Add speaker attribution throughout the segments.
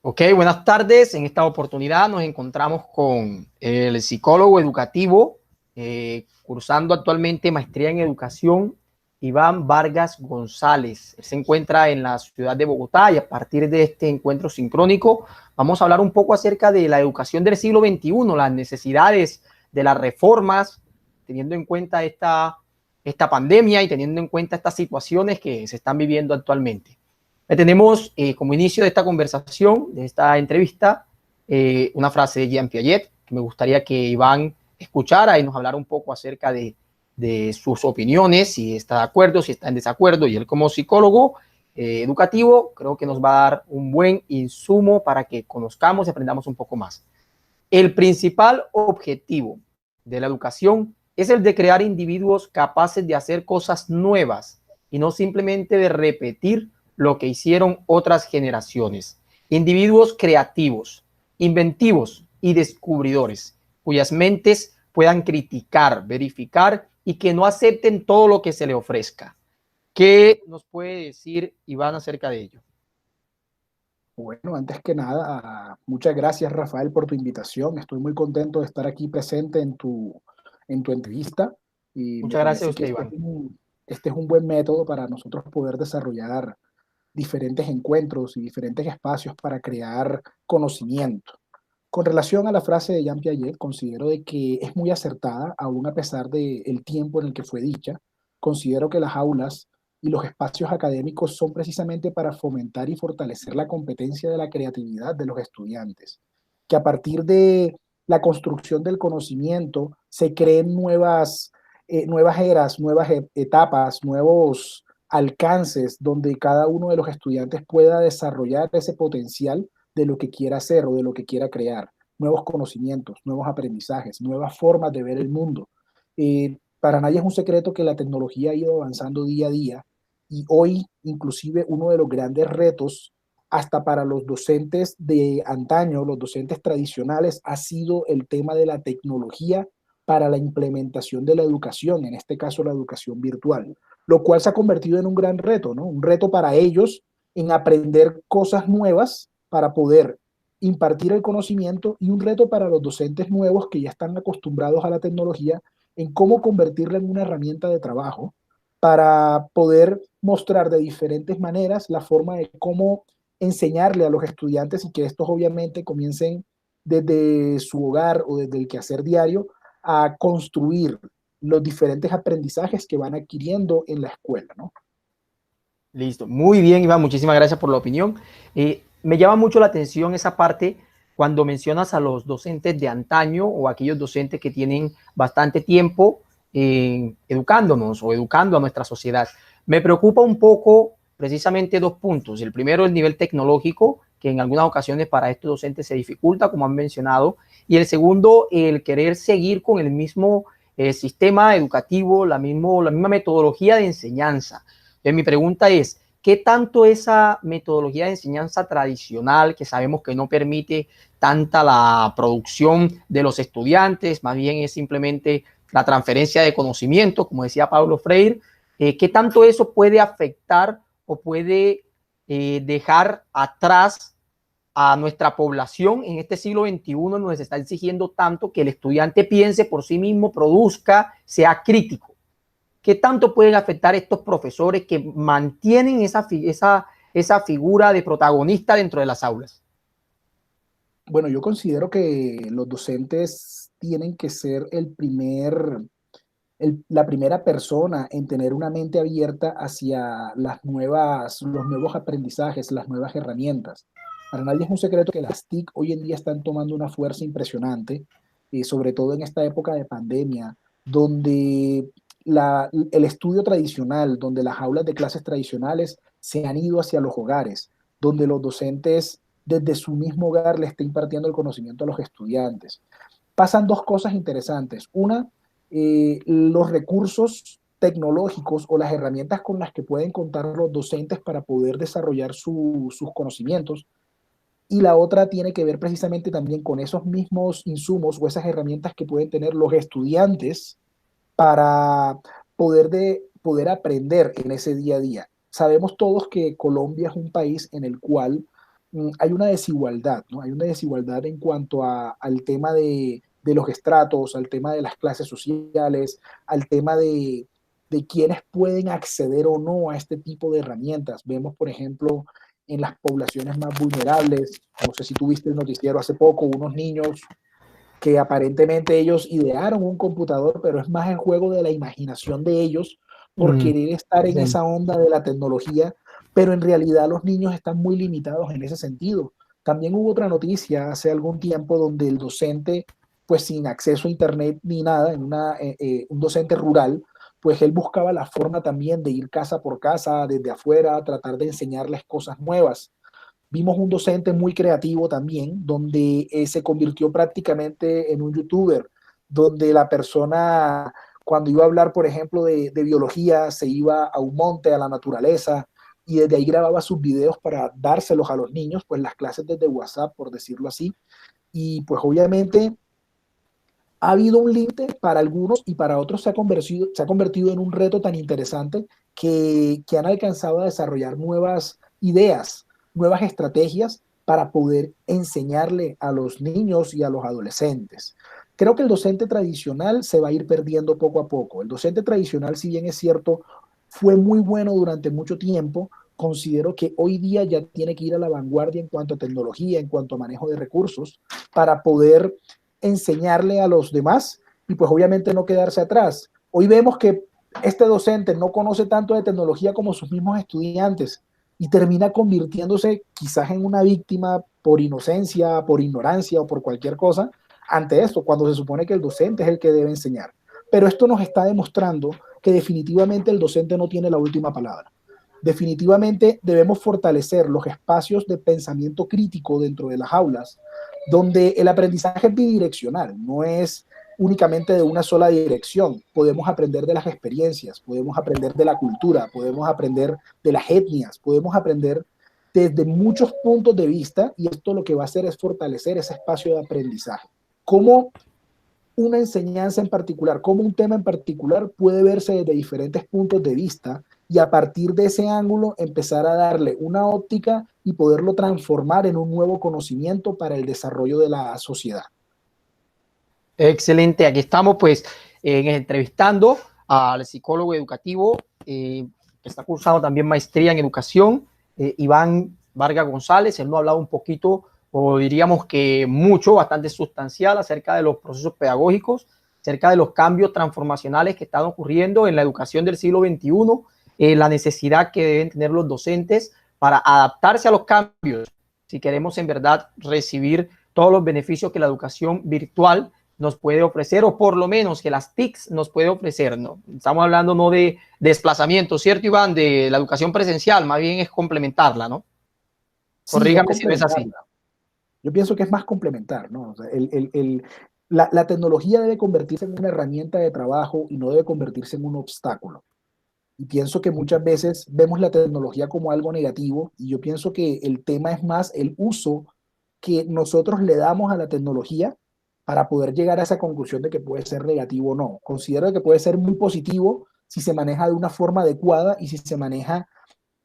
Speaker 1: Ok, buenas tardes. En esta oportunidad nos encontramos con el psicólogo educativo, cursando actualmente maestría en educación, Iván Vargas González. Él se encuentra en la ciudad de Bogotá y a partir de este encuentro sincrónico vamos a hablar un poco acerca de la educación del siglo XXI, las necesidades de las reformas, teniendo en cuenta esta pandemia y teniendo en cuenta estas situaciones que se están viviendo actualmente. Tenemos como inicio de esta conversación, de esta entrevista, una frase de Jean Piaget que me gustaría que Iván escuchara y nos hablara un poco acerca de sus opiniones, si está de acuerdo, si está en desacuerdo. Y él como psicólogo educativo creo que nos va a dar un buen insumo para que conozcamos y aprendamos un poco más. El principal objetivo de la educación es el de crear individuos capaces de hacer cosas nuevas y no simplemente de repetir lo que hicieron otras generaciones. Individuos creativos, inventivos y descubridores, cuyas mentes puedan criticar, verificar y que no acepten todo lo que se le ofrezca. ¿Qué nos puede decir Iván acerca de ello?
Speaker 2: Bueno, antes que nada, muchas gracias, Rafael, por tu invitación. Estoy muy contento de estar aquí presente en tu entrevista y me
Speaker 1: Muchas gracias a
Speaker 2: parece que
Speaker 1: usted, Iván.
Speaker 2: este es un buen método para nosotros poder desarrollar diferentes encuentros y diferentes espacios para crear conocimiento. Con relación a la frase de Jean Piaget, considero de que es muy acertada, aún a pesar del tiempo en el que fue dicha. Considero que las aulas y los espacios académicos son precisamente para fomentar y fortalecer la competencia de la creatividad de los estudiantes, que a partir de la construcción del conocimiento se creen nuevas eras, nuevas etapas, nuevos alcances donde cada uno de los estudiantes pueda desarrollar ese potencial de lo que quiera hacer o de lo que quiera crear, nuevos conocimientos, nuevos aprendizajes, nuevas formas de ver el mundo. Para nadie es un secreto que la tecnología ha ido avanzando día a día y hoy inclusive uno de los grandes retos hasta para los docentes de antaño, los docentes tradicionales, ha sido el tema de la tecnología para la implementación de la educación, en este caso la educación virtual, lo cual se ha convertido en un gran reto, ¿no? Un reto para ellos en aprender cosas nuevas para poder impartir el conocimiento y un reto para los docentes nuevos que ya están acostumbrados a la tecnología en cómo convertirla en una herramienta de trabajo para poder mostrar de diferentes maneras la forma de cómo enseñarle a los estudiantes y que estos obviamente comiencen desde su hogar o desde el quehacer diario a construir los diferentes aprendizajes que van adquiriendo en la escuela, ¿no?
Speaker 1: Listo. Muy bien, Iván. Muchísimas gracias por la opinión. Me llama mucho la atención esa parte cuando mencionas a los docentes de antaño o aquellos docentes que tienen bastante tiempo educándonos o educando a nuestra sociedad. Me preocupa un poco precisamente dos puntos. El primero, el nivel tecnológico, que en algunas ocasiones para estos docentes se dificulta, como han mencionado. Y el segundo, el querer seguir con el mismo sistema educativo, la misma metodología de enseñanza. Entonces, mi pregunta es, ¿qué tanto esa metodología de enseñanza tradicional, que sabemos que no permite tanta la producción de los estudiantes, más bien es simplemente la transferencia de conocimiento, como decía Pablo Freire, qué tanto eso puede afectar o puede dejar atrás a nuestra población en este siglo XXI, donde se está exigiendo tanto que el estudiante piense por sí mismo, produzca, sea crítico? ¿Qué tanto pueden afectar estos profesores que mantienen esa figura de protagonista dentro de las aulas?
Speaker 2: Bueno, yo considero que los docentes tienen que ser la primera persona en tener una mente abierta hacia los nuevos aprendizajes, las nuevas herramientas. Para nadie es un secreto que las TIC hoy en día están tomando una fuerza impresionante, sobre todo en esta época de pandemia, donde el estudio tradicional, donde las aulas de clases tradicionales se han ido hacia los hogares, donde los docentes desde su mismo hogar le están impartiendo el conocimiento a los estudiantes. Pasan dos cosas interesantes. Una, los recursos tecnológicos o las herramientas con las que pueden contar los docentes para poder desarrollar sus conocimientos. Y la otra tiene que ver precisamente también con esos mismos insumos o esas herramientas que pueden tener los estudiantes para poder aprender en ese día a día. Sabemos todos que Colombia es un país en el cual hay una desigualdad, ¿no? Hay una desigualdad en cuanto al tema de los estratos, al tema de las clases sociales, al tema de quienes pueden acceder o no a este tipo de herramientas. Vemos, por ejemplo, en las poblaciones más vulnerables, no sé si tuviste el noticiero hace poco, unos niños que aparentemente ellos idearon un computador, pero es más el juego de la imaginación de ellos por
Speaker 1: Mm,
Speaker 2: querer estar en
Speaker 1: sí.
Speaker 2: esa onda de la tecnología, pero en realidad los niños están muy limitados en ese sentido. También hubo otra noticia hace algún tiempo donde el docente, pues sin acceso a internet ni nada, un docente rural, pues él buscaba la forma también de ir casa por casa, desde afuera, tratar de enseñarles cosas nuevas. Vimos un docente muy creativo también, donde se convirtió prácticamente en un youtuber, donde la persona, cuando iba a hablar, por ejemplo, de biología, se iba a un monte, a la naturaleza, y desde ahí grababa sus videos para dárselos a los niños, pues las clases desde WhatsApp, por decirlo así. Y pues obviamente ha habido un límite para algunos y para otros se ha convertido en un reto tan interesante que han alcanzado a desarrollar nuevas ideas, nuevas estrategias para poder enseñarle a los niños y a los adolescentes. Creo que el docente tradicional se va a ir perdiendo poco a poco. El docente tradicional, si bien es cierto, fue muy bueno durante mucho tiempo, considero que hoy día ya tiene que ir a la vanguardia en cuanto a tecnología, en cuanto a manejo de recursos, para poder enseñarle a los demás y pues obviamente no quedarse atrás. Hoy vemos que este docente no conoce tanto de tecnología como sus mismos estudiantes y termina convirtiéndose quizás en una víctima por inocencia, por ignorancia o por cualquier cosa ante esto, cuando se supone que el docente es el que debe enseñar. Pero esto nos está demostrando que definitivamente el docente no tiene la última palabra. Definitivamente debemos fortalecer los espacios de pensamiento crítico dentro de las aulas, donde el aprendizaje es bidireccional, no es únicamente de una sola dirección. Podemos aprender de las experiencias, podemos aprender de la cultura, podemos aprender de las etnias, podemos aprender desde muchos puntos de vista y esto lo que va a hacer es fortalecer ese espacio de aprendizaje. ¿Cómo una enseñanza en particular, cómo un tema en particular puede verse desde diferentes puntos de vista y a partir de ese ángulo empezar a darle una óptica y poderlo transformar en un nuevo conocimiento para el desarrollo de la sociedad?
Speaker 1: Excelente, aquí estamos pues entrevistando al psicólogo educativo que está cursando también maestría en educación, Iván Vargas González. Él nos ha hablado un poquito, o diríamos que mucho, bastante sustancial acerca de los procesos pedagógicos, acerca de los cambios transformacionales que están ocurriendo en la educación del siglo XXI, la necesidad que deben tener los docentes para adaptarse a los cambios, si queremos en verdad recibir todos los beneficios que la educación virtual nos puede ofrecer, o por lo menos que las TICs nos puede ofrecer, ¿no? Estamos hablando no de desplazamiento, ¿cierto, Iván? De la educación presencial, más bien es complementarla, ¿no?
Speaker 2: Sí, es
Speaker 1: Corrígame si no es así.
Speaker 2: complementarla. Yo pienso que es más complementar, ¿no? O sea, la tecnología debe convertirse en una herramienta de trabajo y no debe convertirse en un obstáculo. Y pienso que muchas veces vemos la tecnología como algo negativo y yo pienso que el tema es más el uso que nosotros le damos a la tecnología para poder llegar a esa conclusión de que puede ser negativo o no. Considero que puede ser muy positivo si se maneja de una forma adecuada y si se maneja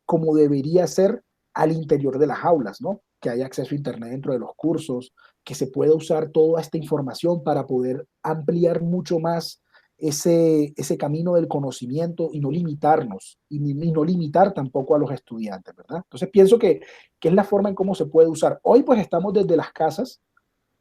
Speaker 2: como debería ser al interior de las aulas, ¿no? Que haya acceso a Internet dentro de los cursos, que se pueda usar toda esta información para poder ampliar mucho más ese camino del conocimiento y no limitarnos y no limitar tampoco a los estudiantes, ¿verdad? Entonces pienso que es la forma en cómo se puede usar. Hoy pues estamos desde las casas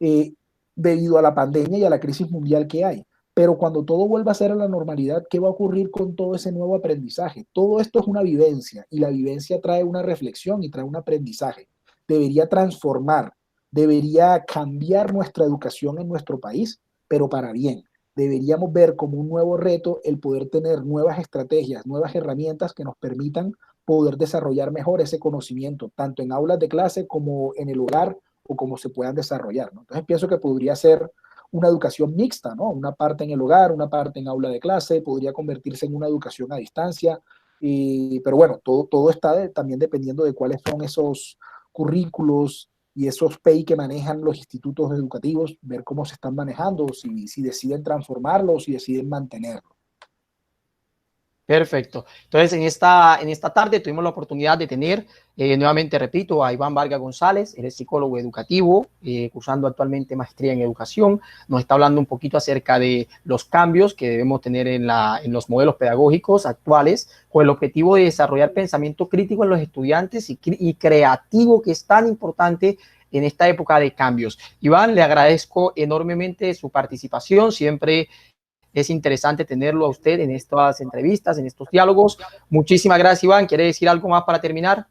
Speaker 2: eh, debido a la pandemia y a la crisis mundial que hay. Pero cuando todo vuelva a ser a la normalidad, ¿qué va a ocurrir con todo ese nuevo aprendizaje? Todo esto es una vivencia y la vivencia trae una reflexión y trae un aprendizaje. Debería transformar, debería cambiar nuestra educación en nuestro país, pero para bien. Deberíamos ver como un nuevo reto el poder tener nuevas estrategias, nuevas herramientas que nos permitan poder desarrollar mejor ese conocimiento, tanto en aulas de clase como en el hogar o cómo se puedan desarrollar, ¿no? Entonces pienso que podría ser una educación mixta, ¿no? Una parte en el hogar, una parte en aula de clase, podría convertirse en una educación a distancia, pero bueno, todo está también dependiendo de cuáles son esos currículos y esos PEI que manejan los institutos educativos, ver cómo se están manejando, si deciden transformarlo o si deciden mantenerlo.
Speaker 1: Perfecto. Entonces, en esta tarde tuvimos la oportunidad de tener, nuevamente repito, a Iván Vargas González, él es psicólogo educativo, cursando actualmente maestría en educación. Nos está hablando un poquito acerca de los cambios que debemos tener en los modelos pedagógicos actuales, con el objetivo de desarrollar pensamiento crítico en los estudiantes y creativo, que es tan importante en esta época de cambios. Iván, le agradezco enormemente su participación, siempre es interesante tenerlo a usted en estas entrevistas, en estos diálogos. Muchísimas gracias, Iván. ¿Quiere decir algo más para terminar?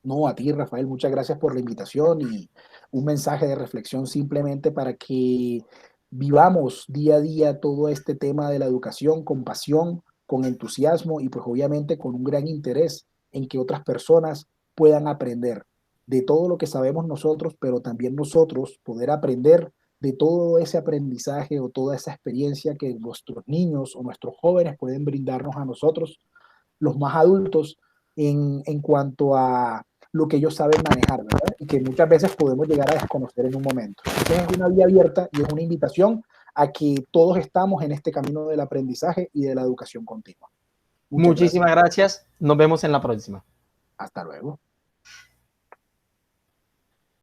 Speaker 2: No, a ti, Rafael, muchas gracias por la invitación y un mensaje de reflexión simplemente para que vivamos día a día todo este tema de la educación con pasión, con entusiasmo y pues obviamente con un gran interés en que otras personas puedan aprender de todo lo que sabemos nosotros, pero también nosotros poder aprender de todo ese aprendizaje o toda esa experiencia que nuestros niños o nuestros jóvenes pueden brindarnos a nosotros, los más adultos, en cuanto a lo que ellos saben manejar, ¿verdad? Y que muchas veces podemos llegar a desconocer en un momento. Entonces es una vía abierta y es una invitación a que todos estamos en este camino del aprendizaje y de la educación continua. Muchas gracias.
Speaker 1: Muchísimas gracias. Nos vemos en la próxima.
Speaker 2: Hasta luego.